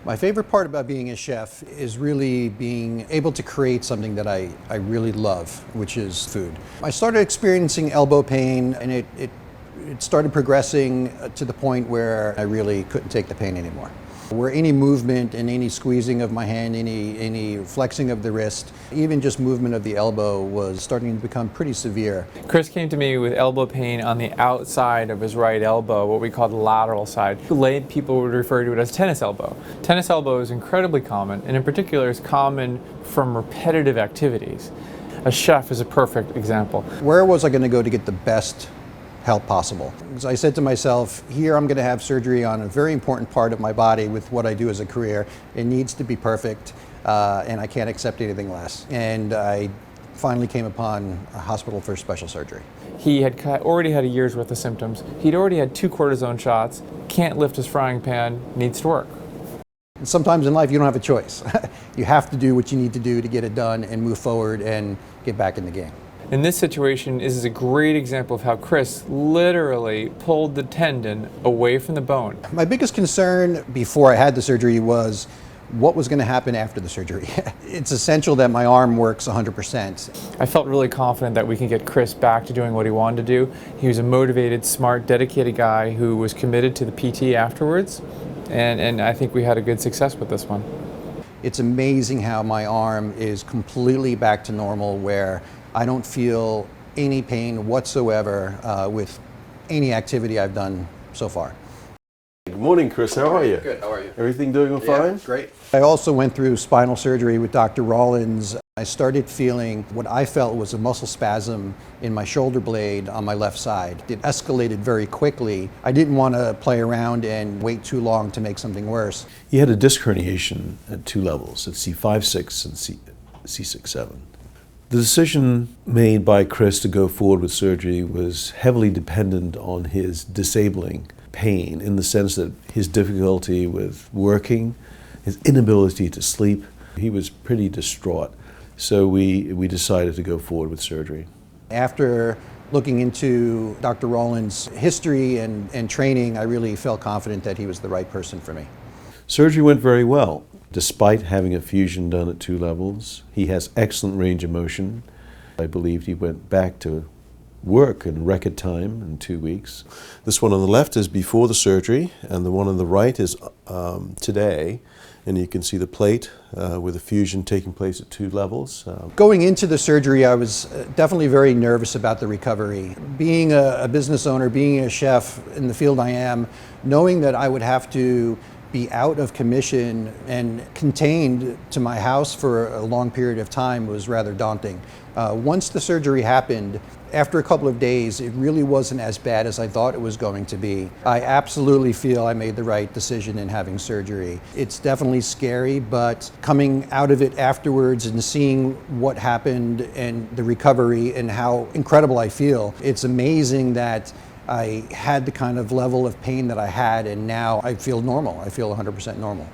My favorite part about being a chef is really being able to create something that I really love, which is food. I started experiencing elbow pain, and it started progressing to the point where I really couldn't take the pain anymore. Where any movement and any squeezing of my hand, any flexing of the wrist, even just movement of the elbow was starting to become pretty severe. Chris came to me with elbow pain on the outside of his right elbow, what we call the lateral side. Lay people would refer to it as tennis elbow. Tennis elbow is incredibly common, and in particular is common from repetitive activities. A chef is a perfect example. Where was I going to go to get the best help possible? So I said to myself, here I'm going to have surgery on a very important part of my body with what I do as a career. It needs to be perfect, and I can't accept anything less. And I finally came upon a hospital for special surgery. He had already had a year's worth of symptoms. He'd already had 2 cortisone shots, can't lift his frying pan, needs to work. Sometimes in life you don't have a choice. You have to do what you need to do to get it done and move forward and get back in the game. In this situation, this is a great example of how Chris literally pulled the tendon away from the bone. My biggest concern before I had the surgery was what was going to happen after the surgery. It's essential that my arm works 100%. I felt really confident that we can get Chris back to doing what he wanted to do. He was a motivated, smart, dedicated guy who was committed to the PT afterwards, and I think we had a good success with this one. It's amazing how my arm is completely back to normal, where I don't feel any pain whatsoever with any activity I've done so far. Good morning, Chris. How are you? Good. How are you? Everything doing fine? Great. I also went through spinal surgery with Dr. Rawlins. I started feeling what I felt was a muscle spasm in my shoulder blade on my left side. It escalated very quickly. I didn't want to play around and wait too long to make something worse. He had a disc herniation at 2 levels, at C5-6 and C6-7. The decision made by Chris to go forward with surgery was heavily dependent on his disabling pain, in the sense that his difficulty with working, his inability to sleep, he was pretty distraught. So we decided to go forward with surgery. After looking into Dr. Rawlins' history and training, I really felt confident that he was the right person for me. Surgery went very well. Despite having a fusion done at 2 levels, he has excellent range of motion. I believed he went back to work in record time in 2 weeks. This one on the left is before the surgery, and the one on the right is today. And you can see the plate with a fusion taking place at 2 levels. Going into the surgery, I was definitely very nervous about the recovery. Being a business owner, being a chef in the field I am, knowing that I would have to be out of commission and contained to my house for a long period of time was rather daunting. Once the surgery happened, after a couple of days, it really wasn't as bad as I thought it was going to be. I absolutely feel I made the right decision in having surgery. It's definitely scary, but coming out of it afterwards and seeing what happened and the recovery and how incredible I feel, it's amazing that I had the kind of level of pain that I had, and now I feel normal. I feel 100% normal.